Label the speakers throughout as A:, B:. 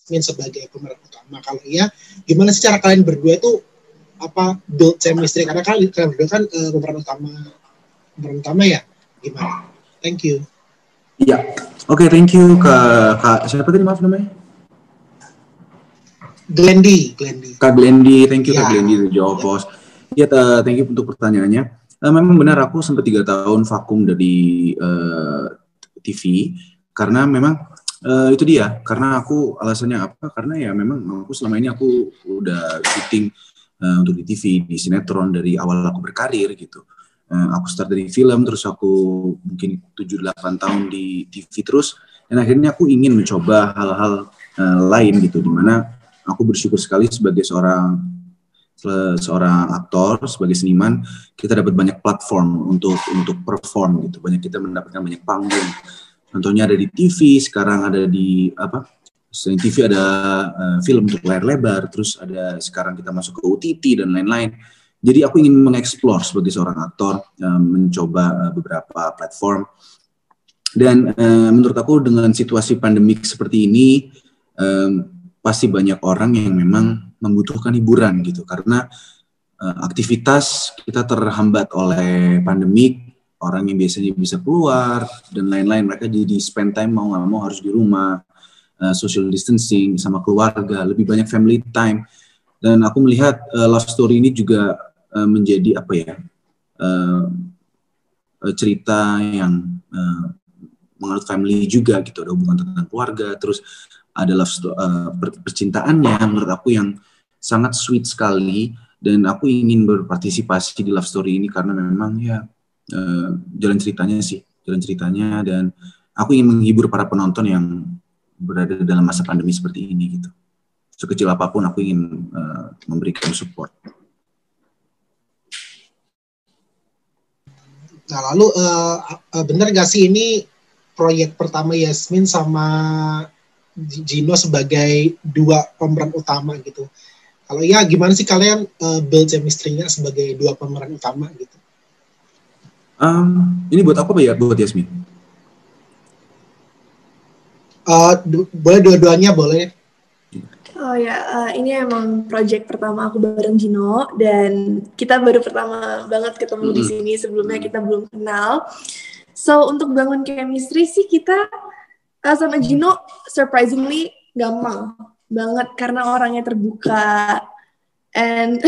A: Yasmin sebagai pemeran utama. Kalau iya, gimana sih cara kalian berdua itu build chemistry? Karena kalian berdua kan pemeran utama ya. Gimana? Thank you.
B: Iya. Oke, thank you Kak siapa tadi maaf namanya?
A: Glendy.
B: Kak Glendy, thank you
A: ya.
B: Kak Glendy jawab pos. Ya, thank you untuk pertanyaannya. Memang benar aku sempat 3 tahun vakum dari TV karena memang itu dia. Karena aku alasannya apa? Karena ya memang aku selama ini aku udah syuting untuk di TV, di sinetron dari awal aku berkarir gitu. Aku start dari film, terus aku mungkin 7-8 tahun di TV terus, dan akhirnya aku ingin mencoba hal-hal lain gitu, dimana aku bersyukur sekali sebagai seorang aktor, sebagai seniman, kita dapat banyak platform untuk perform gitu. Kita mendapatkan banyak panggung. Contohnya ada di TV, sekarang ada di selain TV ada film untuk layar lebar, terus ada sekarang kita masuk ke OTT dan lain-lain. Jadi aku ingin mengeksplor sebagai seorang aktor, mencoba beberapa platform. Dan menurut aku dengan situasi pandemik seperti ini, pasti banyak orang yang memang membutuhkan hiburan gitu, karena aktivitas kita terhambat oleh pandemik. Orang yang biasanya bisa keluar dan lain-lain, mereka jadi spend time mau nggak mau harus di rumah, social distancing sama keluarga, lebih banyak family time. Dan aku melihat love story ini juga menjadi cerita yang mengenai family juga gitu, ada hubungan tentang keluarga, terus ada percintaannya menurut aku yang sangat sweet sekali, dan aku ingin berpartisipasi di love story ini karena memang ya jalan ceritanya, dan aku ingin menghibur para penonton yang berada dalam masa pandemi seperti ini gitu. Sekecil apapun aku ingin memberikan support.
A: Nah lalu benar nggak sih ini proyek pertama Yasmin sama Gino sebagai 2 pemeran utama gitu? Kalau ya gimana sih kalian build chemistry-nya sebagai 2 pemeran utama gitu?
B: Ini buat apa ya buat Yasmin?
A: Boleh dua-duanya boleh.
C: Oh ya, ini emang project pertama aku bareng Gino, dan kita baru pertama banget ketemu di sini, sebelumnya kita belum kenal. So untuk bangun chemistry sih kita sama Gino surprisingly gampang banget karena orangnya terbuka and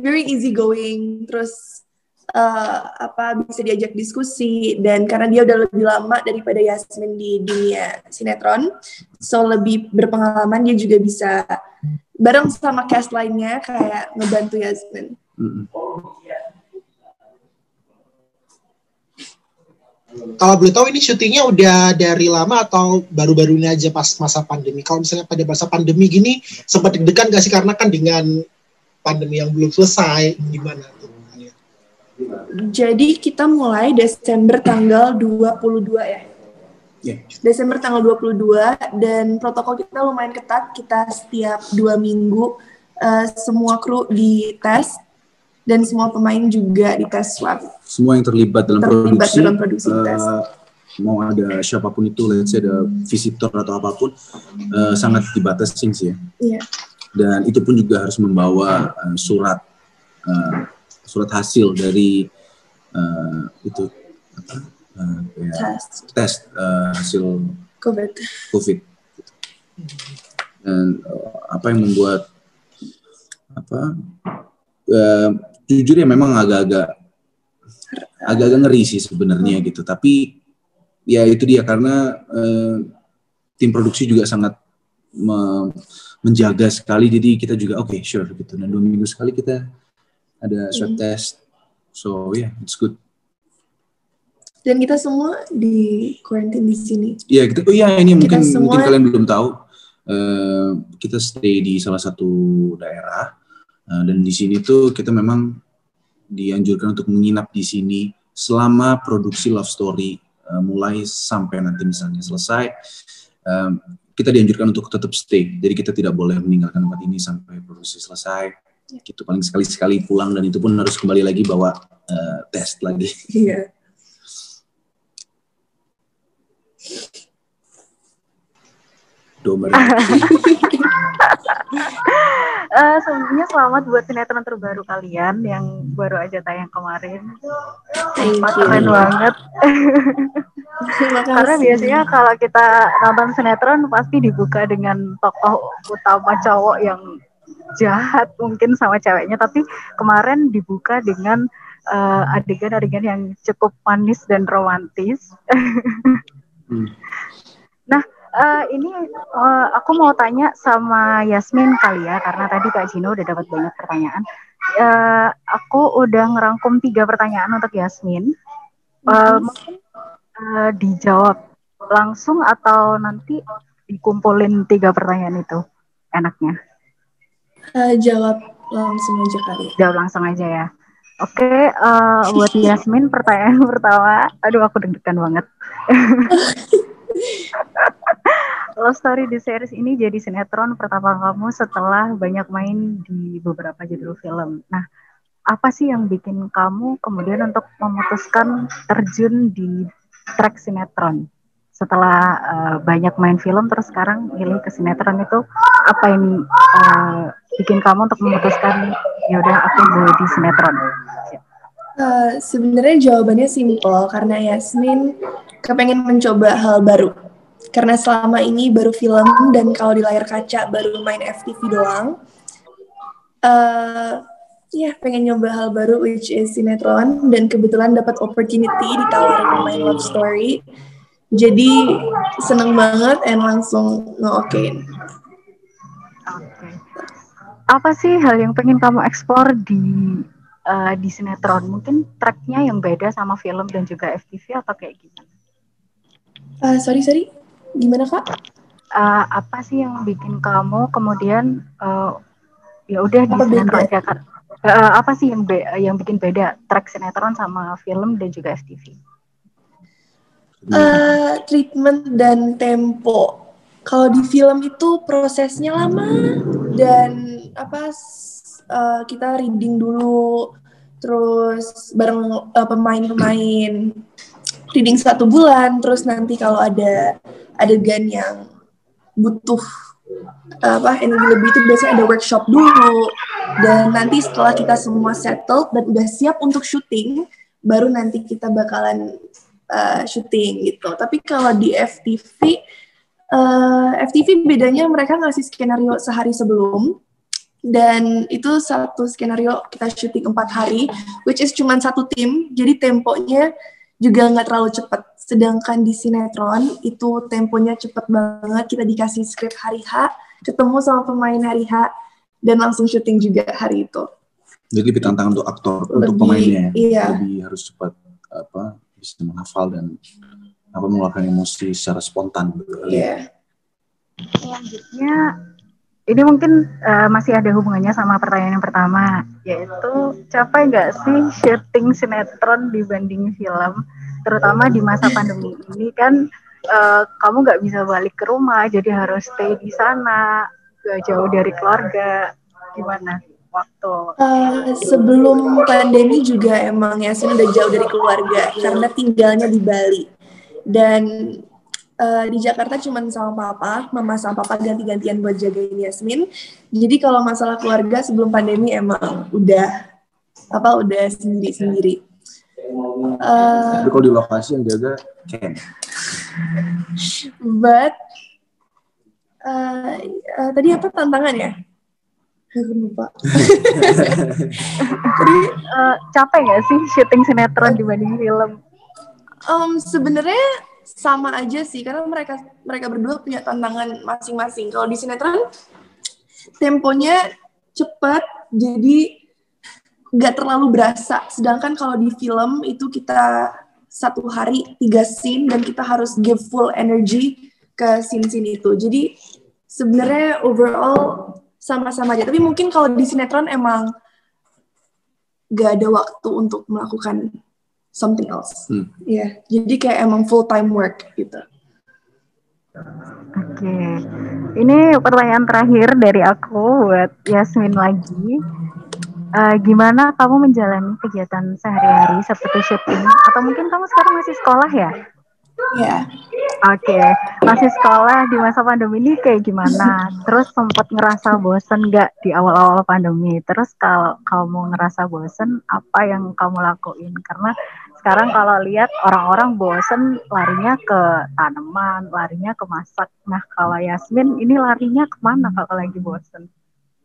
C: very easy going, terus bisa diajak diskusi, dan karena dia udah lebih lama daripada Yasmin di dunia sinetron, so lebih berpengalaman, dia juga bisa bareng sama cast lainnya kayak ngebantu Yasmin.
A: Kalau boleh tahu ini syutingnya udah dari lama atau baru-baru ini aja pas masa pandemi? Kalau misalnya pada masa pandemi gini sempat deg-degan gak sih, karena kan dengan pandemi yang belum selesai, gimana tuh?
C: Jadi kita mulai Desember tanggal 22 ya. Desember tanggal 22, dan protokol kita lumayan ketat. Kita setiap 2 minggu semua kru dites dan semua pemain juga dites swab.
B: Semua yang terlibat dalam produksi
C: tes.
B: Mau ada siapapun itu, let's say ada visitor atau apapun, sangat dibatasin sih ya.
C: Iya.
B: Dan itu pun juga harus membawa surat hasil dari tes hasil COVID. Dan apa yang membuat jujur ya memang agak-agak ngeri sih sebenarnya gitu, tapi ya itu dia, karena tim produksi juga sangat menjaga sekali, jadi kita juga sure gitu, dan 2 minggu sekali kita ada swab test, so yeah, it's good.
C: Dan kita semua di quarantine di sini.
B: Iya, ini mungkin kalian belum tahu, kita stay di salah satu daerah, dan di sini tuh kita memang dianjurkan untuk menginap di sini selama produksi love story mulai sampai nanti misalnya selesai. Kita dianjurkan untuk tetap stay, jadi kita tidak boleh meninggalkan tempat ini sampai produksi selesai. Gitu, paling sekali-sekali pulang, dan itu pun harus kembali lagi bawa tes lagi.
C: Iya.
B: Domba.
D: Sebelumnya selamat buat sinetron terbaru kalian yang baru aja tayang kemarin.
C: Thank you.
D: Keren banget. Karena biasanya kalau kita nonton sinetron pasti dibuka dengan tokoh utama cowok yang jahat mungkin sama ceweknya, tapi kemarin dibuka dengan adegan-adegan yang cukup manis dan romantis. Nah, ini aku mau tanya sama Yasmin kali ya, karena tadi Kak Gino udah dapat banyak pertanyaan. Aku udah ngerangkum 3 pertanyaan untuk Yasmin. Mungkin dijawab langsung atau nanti dikumpulin 3 pertanyaan itu enaknya?
C: Jawab langsung aja kali.
D: Jawab langsung aja ya. Oke, buat Yasmin pertanyaan pertama. Aduh, aku deg-degan banget. Love Story di series ini jadi sinetron pertama kamu setelah banyak main di beberapa judul film. Nah, apa sih yang bikin kamu kemudian untuk memutuskan terjun di track sinetron? Setelah banyak main film terus sekarang milih ke sinetron, itu apa yang bikin kamu untuk memutuskan yaudah aku mau di sinetron?
C: Sebenarnya jawabannya simple, karena Yasmin kepengen mencoba hal baru. Karena selama ini baru film dan kalau di layar kaca baru main FTV doang. Pengen nyoba hal baru, which is sinetron, dan kebetulan dapat opportunity ditawarin main Love Story. Jadi seneng banget and langsung nge-okein.
D: Oke. Apa sih hal yang pengen kamu eksplor di sinetron? Mungkin tracknya yang beda sama film dan juga FTV atau kayak gimana?
C: Sorry, gimana Kak?
D: Apa sih yang bikin kamu kemudian ya udah di sinetron aja kan? Apa sih yang bikin beda track sinetron sama film dan juga FTV?
C: Treatment dan tempo. Kalau di film itu prosesnya lama dan kita reading dulu, terus bareng pemain-pemain reading 1 bulan, terus nanti kalau ada adegan yang butuh energi lebih itu biasanya ada workshop dulu, dan nanti setelah kita semua settled dan udah siap untuk syuting, baru nanti kita bakalan syuting gitu. Tapi kalau di FTV bedanya mereka ngasih skenario sehari sebelum, dan itu satu skenario kita syuting 4 hari, which is cuma 1 tim, jadi temponya juga nggak terlalu cepat. Sedangkan di sinetron itu temponya cepat banget, kita dikasih skrip hari H, ketemu sama pemain hari H, dan langsung syuting juga hari itu.
B: Jadi lebih tantangan untuk aktor, untuk pemainnya ya. Lebih harus cepat bisa menghafal dan mengeluarkan emosi secara spontan.
D: Selanjutnya, ini mungkin masih ada hubungannya sama pertanyaan yang pertama, yaitu capek nggak sih syuting sinetron dibanding film, terutama di masa pandemi ini kan kamu nggak bisa balik ke rumah, jadi harus stay di sana, gak jauh dari keluarga. Gimana waktu?
C: Sebelum pandemi juga emang Yasmin udah jauh dari keluarga karena tinggalnya di Bali, dan di Jakarta cuma sama papa, mama sama papa ganti-gantian buat jagain Yasmin. Jadi kalau masalah keluarga sebelum pandemi emang udah sendiri-sendiri.
B: Tapi kalau di lokasi yang jaga Ken.
C: But tadi apa tantangannya? Aku lupa.
D: Jadi capek nggak sih syuting sinetron dibanding film?
C: Sebenarnya sama aja sih, karena mereka berdua punya tantangan masing-masing. Kalau di sinetron temponya cepat, jadi nggak terlalu berasa. Sedangkan kalau di film itu kita 1 hari 3 scene dan kita harus give full energy ke scene-scene itu. Jadi sebenarnya overall sama-sama aja. Tapi mungkin kalau di sinetron emang nggak ada waktu untuk melakukan something else. Jadi kayak emang full time work gitu.
D: Oke. Ini pertanyaan terakhir dari aku buat Yasmin lagi. Gimana kamu menjalani kegiatan sehari-hari seperti syuting? Atau mungkin kamu sekarang masih sekolah ya?
C: Ya.
D: Oke, masih sekolah di masa pandemi ini kayak gimana? Terus sempat ngerasa bosen nggak di awal-awal pandemi? Terus kalau kamu ngerasa bosen, apa yang kamu lakuin? Karena sekarang kalau lihat orang-orang bosen larinya ke tanaman, larinya ke masak. Nah, kalau Yasmin ini larinya kemana kalau lagi bosen?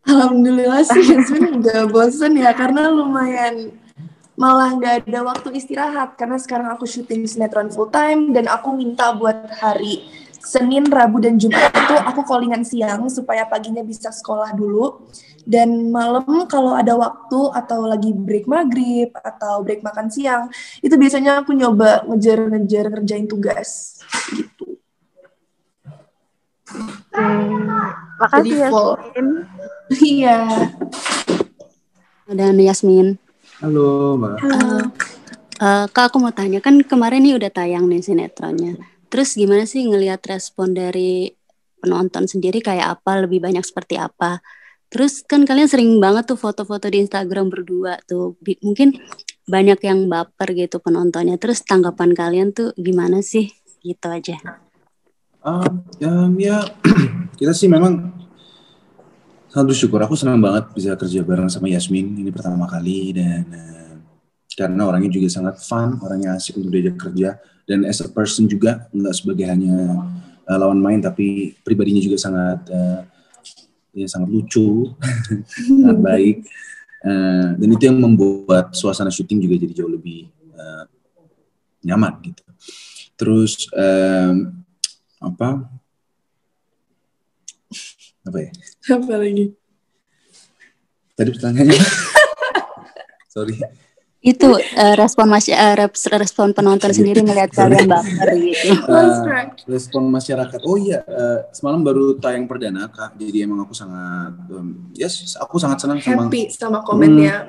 C: Alhamdulillah sih Yasmin nggak bosen ya, karena lumayan malah nggak ada waktu istirahat karena sekarang aku syuting sinetron full time dan aku minta buat hari Senin, Rabu, dan Jumat itu aku callingan siang supaya paginya bisa sekolah dulu, dan malam kalau ada waktu atau lagi break maghrib atau break makan siang itu biasanya aku nyoba ngejar-ngejar ngerjain tugas gitu.
D: Makasih
C: Jadi full.
D: Yasmin.
C: Iya.
E: Dan Yasmin.
B: Halo, Mbak.
E: Kak, aku mau tanya, kan kemarin nih udah tayang nih sinetronnya. Terus gimana sih ngelihat respon dari penonton sendiri, kayak apa, lebih banyak seperti apa? Terus kan kalian sering banget tuh foto-foto di Instagram berdua tuh. Mungkin banyak yang baper gitu penontonnya. Terus tanggapan kalian tuh gimana sih? Gitu aja.
B: Ya, kita sih memang sangat bersyukur. Aku senang banget bisa kerja bareng sama Yasmin. Ini pertama kali, dan karena orangnya juga sangat fun, orangnya asik untuk diajak kerja, dan as a person juga nggak sebagai hanya lawan main, tapi pribadinya juga sangat sangat lucu, sangat baik, dan itu yang membuat suasana syuting juga jadi jauh lebih nyaman gitu. Terus apa ya?
C: Apa lagi?
B: Tadi pertanyaannya? Sorry.
E: Itu respon penonton sendiri melihat kalian baper gitu.
B: Respon masyarakat. Oh iya, semalam baru tayang perdana, Kak. Jadi emang aku sangat aku sangat senang
C: happy sama komennya.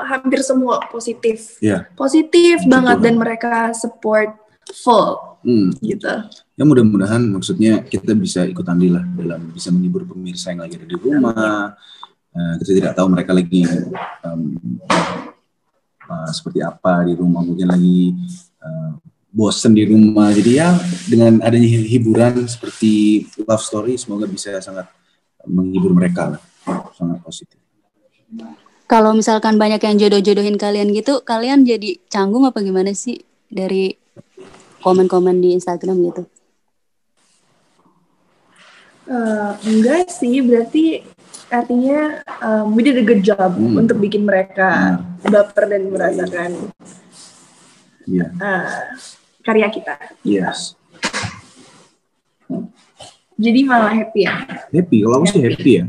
C: Hampir semua positif.
B: Yeah.
C: Positif banget, dan mereka support full. Gitu.
B: Ya mudah-mudahan, maksudnya kita bisa ikut andil lah dalam bisa menghibur pemirsa yang lagi ada di rumah. Kita tidak tahu mereka lagi seperti apa di rumah, mungkin lagi bosen di rumah. Jadi ya dengan adanya hiburan seperti love story, semoga bisa sangat menghibur mereka lah. Sangat positif.
E: Kalau misalkan banyak yang jodoh-jodohin kalian gitu, kalian jadi canggung apa gimana sih dari komen-komen di Instagram gitu?
C: Enggak sih, berarti artinya we did a good job untuk bikin mereka baper dan merasakan karya kita.
B: Yes.
C: Jadi malah happy ya?
B: Happy, kalau aku sih happy ya.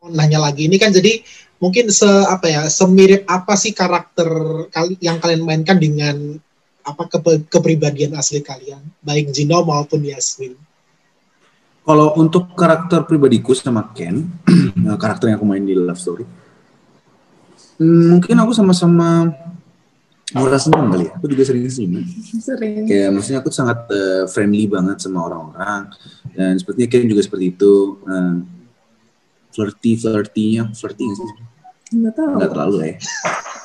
A: Nanya lagi, ini kan jadi mungkin semirip apa sih karakter yang kalian mainkan dengan kepribadian asli kalian, baik Gino maupun Yasmin?
B: Kalau untuk karakter pribadiku sama Ken, karakter yang aku main di Love Story, mungkin aku sama-sama murah senyum kali ya. Aku juga sering senyum. Kayak maksudnya aku sangat friendly banget sama orang-orang, dan sepertinya Ken juga seperti itu. Flirty nggak sih? Nggak terlalu ya.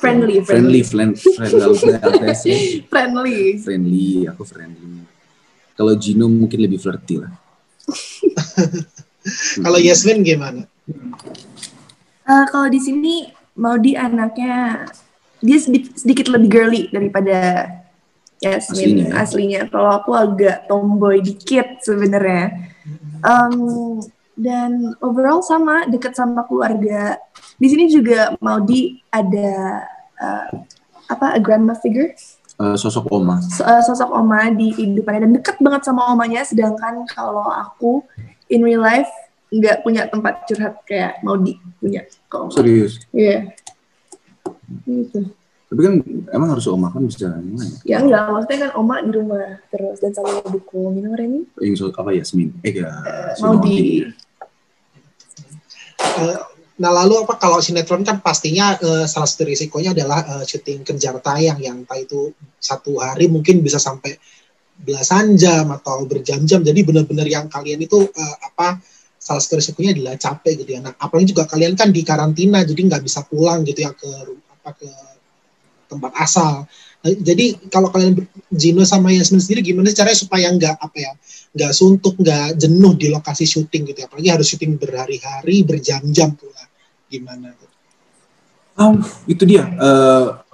B: Friendly. Aku friendly. Kalau Gino mungkin lebih flirty lah.
A: Kalau Yasmin gimana?
C: Kalau di sini Maudy anaknya dia sedikit lebih girly daripada Yasmin aslinya. Kalau aku agak tomboy dikit sebenarnya. Dan overall sama, dekat sama keluarga. Di sini juga Maudy ada a grandma figure,
B: sosok oma.
C: Sosok oma di kehidupannya, dan dekat banget sama omanya. Sedangkan kalau aku in real life nggak punya tempat curhat kayak Maudy punya.
B: Serius?
C: Iya. Gitu.
B: Tapi kan emang harus oma kan bisa gimana?
C: Ya enggak, maksudnya kan oma di rumah terus dan sama buku minum Reni.
B: Yang apa Yasmin?
C: Maudy.
A: Nah lalu kalau sinetron kan pastinya salah satu risikonya adalah syuting kejar tayang yang entah itu satu hari mungkin bisa sampai belasan jam atau berjam-jam. Jadi benar-benar yang kalian itu salah satu risikonya adalah capek gitu ya. Nah apalagi juga kalian kan di karantina, jadi nggak bisa pulang gitu ya ke tempat asal. Nah, jadi kalau kalian Gino sama Yasmin sendiri gimana caranya supaya nggak suntuk, nggak jenuh di lokasi syuting gitu, apalagi harus syuting berhari-hari, berjam-jam pula, gimana?
B: Itu dia.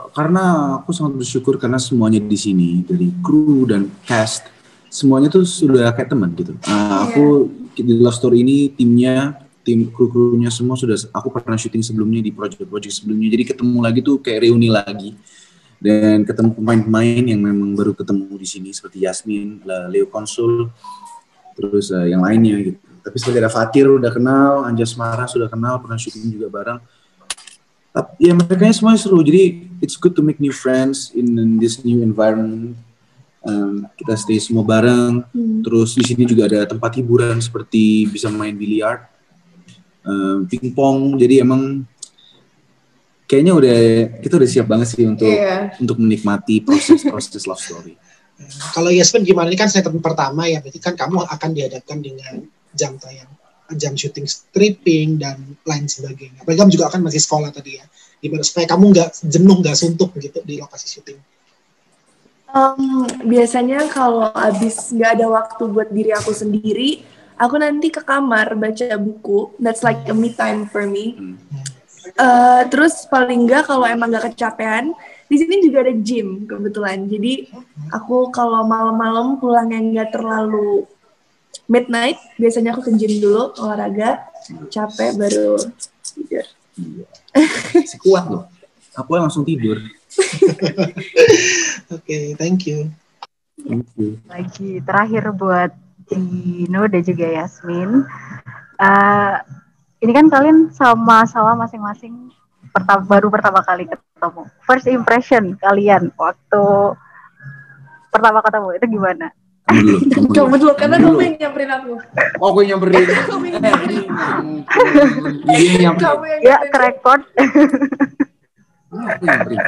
B: Karena aku sangat bersyukur karena semuanya di sini dari kru dan cast semuanya tuh sudah kayak teman gitu. Aku di Love Story ini tim kru-krunya semua sudah aku pernah syuting sebelumnya di project-project sebelumnya. Jadi ketemu lagi tuh kayak reuni lagi. Dan ketemu pemain-pemain yang memang baru ketemu di sini seperti Yasmin, Leo Konsul, terus yang lainnya gitu. Tapi seperti ada Fatir udah kenal, Anjasmara sudah kenal, pernah syuting juga bareng. Ya mereka semuanya seru. Jadi it's good to make new friends in this new environment. Kita stay semua bareng. Terus di sini juga ada tempat hiburan seperti bisa main biliar, pingpong. Jadi emang kayaknya kita udah siap banget sih untuk menikmati proses Love Story.
A: Kalau Yasmin gimana? Ini kan sinetron pertama ya, berarti kan kamu akan dihadapkan dengan jam tayang, jam syuting stripping dan lain sebagainya. Apalagi kamu juga akan masih sekolah tadi ya. Gimana supaya kamu nggak jenuh, nggak suntuk gitu di lokasi syuting?
C: Biasanya kalau abis nggak ada waktu buat diri aku sendiri, aku nanti ke kamar baca buku. That's like a me time for me. Terus paling nggak kalau emang nggak kecapean, di sini juga ada gym kebetulan. Jadi aku kalau malam-malam pulang yang nggak terlalu midnight, biasanya aku ke gym dulu, olahraga, capek baru tidur.
B: Si kuat loh. Aku langsung tidur.
A: Oke, thank you.
D: Lagi terakhir buat Gino dan juga Yasmin. Ini kan kalian sama-sama masing-masing baru pertama kali ketemu. First impression kalian waktu pertama ketemu itu gimana?
C: Kamu dulu, karena kamu yang nyamperin aku.
B: Oh, gue nyamperin.
D: Ya, kerekord.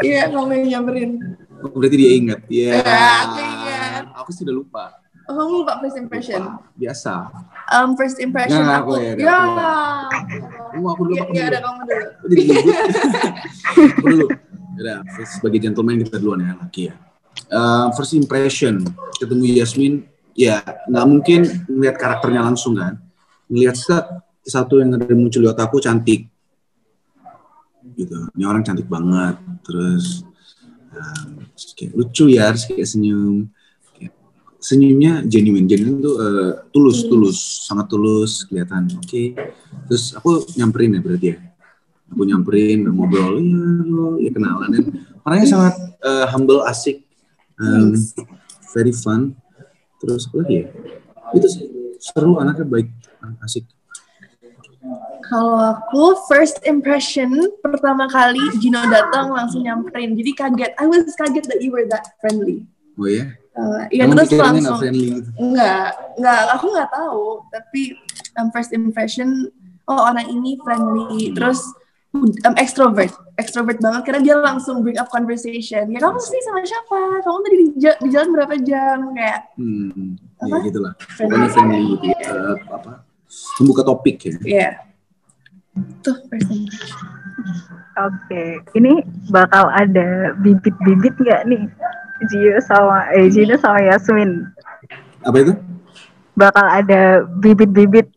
C: Iya, kamu yang nyamperin.
B: Oh, berarti dia ingat. Iya.
C: Aku ingat.
B: Aku sudah lupa.
C: Oh, kamu lupa first impression?
B: Biasa.
C: First impression
B: Nah,
C: aku.
B: Aku dulu.
C: Ya, ada kamu dulu.
B: Aku dulu. Ya, sebagai gentleman kita duluan ya, laki ya. First impression ketemu Yasmin, ya nggak mungkin melihat karakternya langsung kan. Melihat satu yang ada muncul di otakku cantik. Gitu. Ini orang cantik banget. Terus kayak lucu ya, kayak senyum. Senyumnya genuine tuh tulus, sangat tulus kelihatan. Oke. Terus aku nyamperin ya berarti ya. Aku nyamperin, ngobrol, ya kenalan. Dan orangnya sangat humble, asik, very fun. Terus apa lagi ya? Itu seru, anaknya baik, asik.
C: Kalau aku first impression pertama kali Gino datang langsung nyamperin. Jadi kaget. I was kaget that you were that friendly.
B: Oh ya?
C: Iya, terus langsung
B: friendly gitu?
C: Enggak, aku nggak tahu. Tapi first impression, orang ini friendly, terus extrovert banget karena dia langsung bring up conversation. Ya kamu sih sama siapa? Kamu tadi di jalan berapa jam? Kayak
B: ya gitulah. Pokoknya friendly gitu. Membuka topik ya.
C: Iya. Tuh first impression.
D: Oke, ini bakal ada bibit-bibit nggak nih? Gino sama Yasmin.
B: Apa itu?
D: Bakal ada bibit-bibit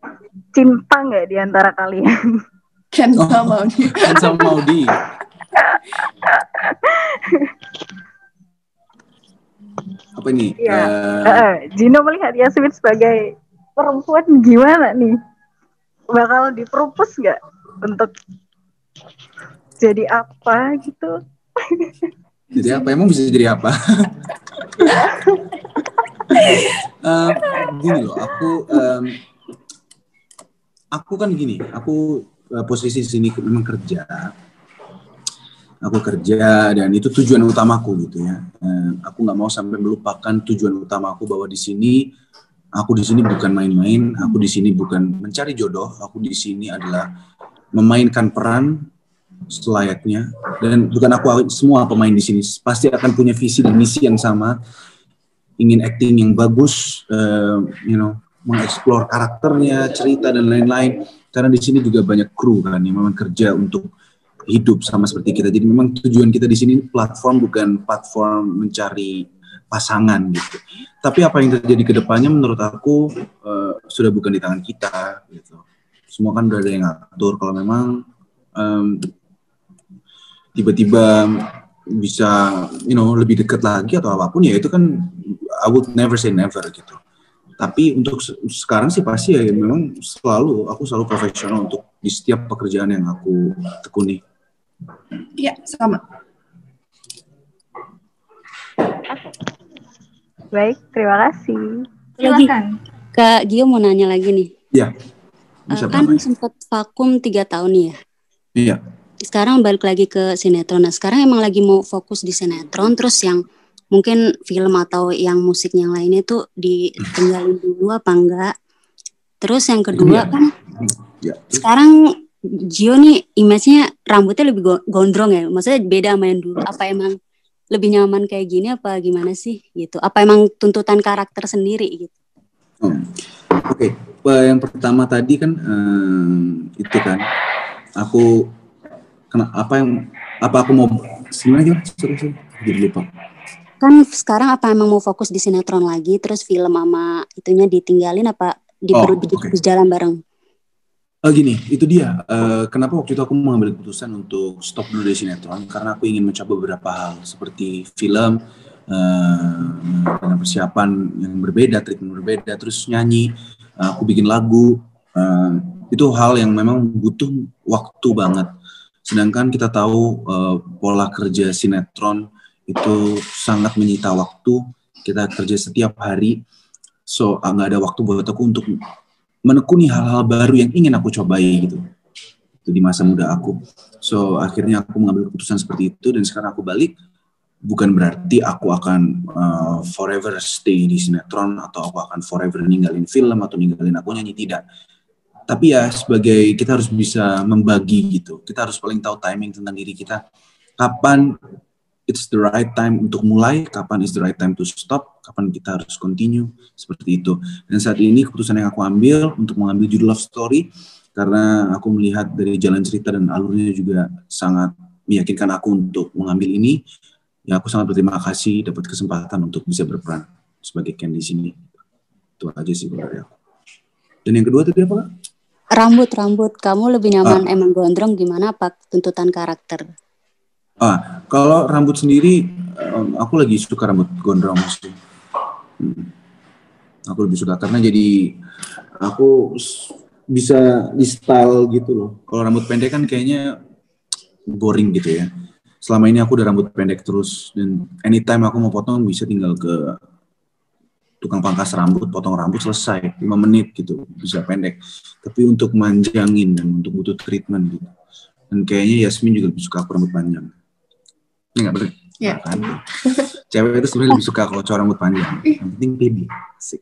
D: cinta nggak di antara kalian?
C: Ken sama
B: Maudi. Apa ini?
D: Ya. Gino melihat Yasmin sebagai perempuan gimana nih? Bakal dipropose nggak untuk jadi apa gitu?
B: Jadi apa? Emang bisa jadi apa? Gini loh, aku kan gini, aku posisi di sini memang kerja. Aku kerja dan itu tujuan utamaku gitu ya. Aku nggak mau sampai melupakan tujuan utamaku bahwa di sini, aku di sini bukan main-main, aku di sini bukan mencari jodoh, aku di sini adalah memainkan peran selayaknya, dan bukan aku, semua pemain di sini pasti akan punya visi dan misi yang sama, ingin acting yang bagus, mengeksplor karakternya, cerita dan lain-lain. Karena di sini juga banyak kru kan yang memang kerja untuk hidup sama seperti kita. Jadi memang tujuan kita di sini platform bukan platform mencari pasangan gitu. Tapi apa yang terjadi ke depannya menurut aku sudah bukan di tangan kita gitu. Semua kan udah ada yang ngatur. Kalau memang tiba-tiba bisa lebih dekat lagi atau apapun, ya itu kan I would never say never gitu. Tapi untuk sekarang sih pasti ya memang aku selalu profesional untuk di setiap pekerjaan yang aku tekuni.
C: Iya, sama.
D: Baik, terima kasih.
E: Silakan. Kak Gio mau nanya lagi nih.
B: Iya.
E: Kan sempat vakum 3 tahun nih ya.
B: Iya.
E: Sekarang balik lagi ke sinetron. Nah, sekarang emang lagi mau fokus di sinetron, terus yang mungkin film atau yang musik yang lainnya tuh ditinggalin dulu apa enggak? Terus yang kedua kan sekarang Gio nih image-nya rambutnya lebih gondrong ya. Maksudnya beda sama yang dulu. Apa emang lebih nyaman kayak gini apa gimana sih gitu? Apa emang tuntutan karakter sendiri gitu?
B: Oke. Yang pertama tadi kan itu kan aku apa aku mau sebenarnya sorry jadi lupa.
E: Kan sekarang apa emang mau fokus di sinetron lagi, terus film sama itunya ditinggalin apa berjalan bareng?
B: Gini, itu dia. Kenapa waktu itu aku mengambil keputusan untuk stop dulu dari sinetron? Karena aku ingin mencoba beberapa hal seperti film dengan persiapan yang berbeda, treatment berbeda, terus nyanyi, aku bikin lagu. Itu hal yang memang butuh waktu banget. Sedangkan kita tahu pola kerja sinetron itu sangat menyita waktu. Kita kerja setiap hari, so nggak ada waktu buat aku untuk menekuni hal-hal baru yang ingin aku cobai gitu. Itu di masa muda aku. So akhirnya aku mengambil keputusan seperti itu dan sekarang aku balik. Bukan berarti aku akan forever stay di sinetron atau aku akan forever ninggalin film atau ninggalin aku nyanyi, tidak. Tapi ya sebagai kita harus bisa membagi gitu. Kita harus paling tahu timing tentang diri kita. Kapan it's the right time untuk mulai, kapan is the right time to stop, kapan kita harus continue, seperti itu. Dan saat ini keputusan yang aku ambil untuk mengambil judul Love Story, karena aku melihat dari jalan cerita dan alurnya juga sangat meyakinkan aku untuk mengambil ini. Ya aku sangat berterima kasih dapat kesempatan untuk bisa berperan sebagai Ken di sini. Itu aja sih dari aku. Dan yang kedua tadi apa?
E: Rambut. Kamu lebih nyaman emang gondrong gimana apa tuntutan karakter?
B: Kalau rambut sendiri, aku lagi suka rambut gondrong sih. Aku lebih suka karena jadi aku bisa di style gitu loh. Kalau rambut pendek kan kayaknya boring gitu ya. Selama ini aku udah rambut pendek terus dan anytime aku mau potong bisa tinggal ke tukang pangkas rambut, potong rambut selesai 5 menit gitu, bisa pendek. Tapi untuk manjangin dan untuk butuh treatment gitu. Dan kayaknya Yasmin juga lebih suka aku rambut panjang. Ini nggak bener?
C: Ya.
B: Kan? Cewek itu sebenarnya lebih suka kalau cowok rambut panjang. Yang penting baby. Asik.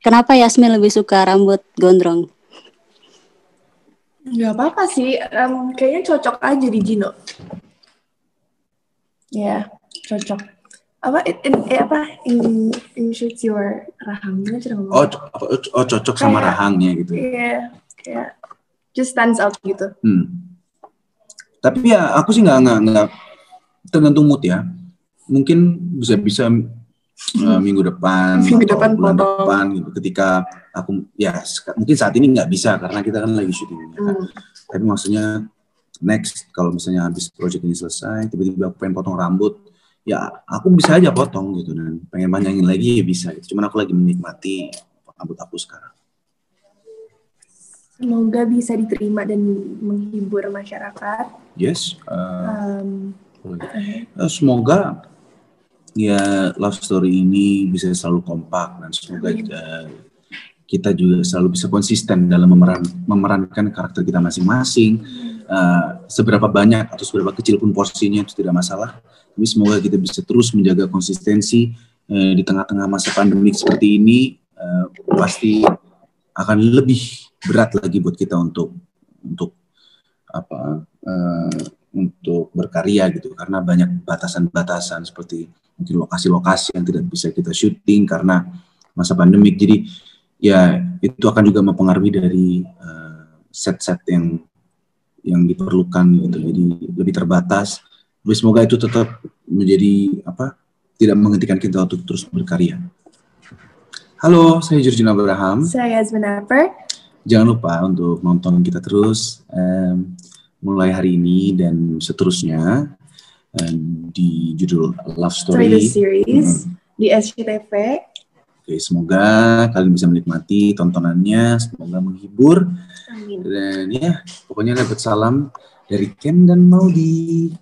E: Kenapa Yasmin lebih suka rambut gondrong?
C: Nggak apa-apa sih, kayaknya cocok aja di Gino. Ya, cocok. Ensuits your rahangnya aja ngomong.
B: Cocok sama rahangnya gitu.
C: Iya, kayak just stands out gitu.
B: Tapi ya aku sih nggak tergantung mood ya. Mungkin bisa minggu depan atau bulan depan gitu. Ketika aku mungkin saat ini nggak bisa karena kita kan lagi syuting. Kan? Tapi maksudnya next kalau misalnya habis project ini selesai, tiba-tiba aku pengen potong rambut. Ya aku bisa aja potong gitu dan pengen panjangin lagi ya bisa gitu. Cuman aku lagi menikmati rambut aku sekarang.
C: Semoga bisa diterima dan menghibur masyarakat.
B: Yes. Semoga ya Love Story ini bisa selalu kompak dan semoga kita juga selalu bisa konsisten dalam memerankan karakter kita masing-masing. Seberapa banyak atau seberapa kecil pun porsinya itu tidak masalah. Tapi semoga kita bisa terus menjaga konsistensi di tengah-tengah masa pandemik seperti ini. Pasti akan lebih berat lagi buat kita untuk berkarya gitu, karena banyak batasan-batasan seperti mungkin lokasi-lokasi yang tidak bisa kita syuting karena masa pandemik. Jadi ya itu akan juga mempengaruhi dari set-set yang yang diperlukan gitu, jadi lebih terbatas. Tapi semoga itu tetap menjadi tidak menghentikan kita untuk terus berkarya. Halo, saya Jurjina Abraham.
C: Saya Yasmin Apper.
B: Jangan lupa untuk nonton kita terus mulai hari ini dan seterusnya di judul Love Story
C: The Series di SCTV.
B: Oke, semoga kalian bisa menikmati tontonannya, semoga menghibur.
C: Amin.
B: Dan ya, pokoknya dapat salam dari Ken dan Maudi.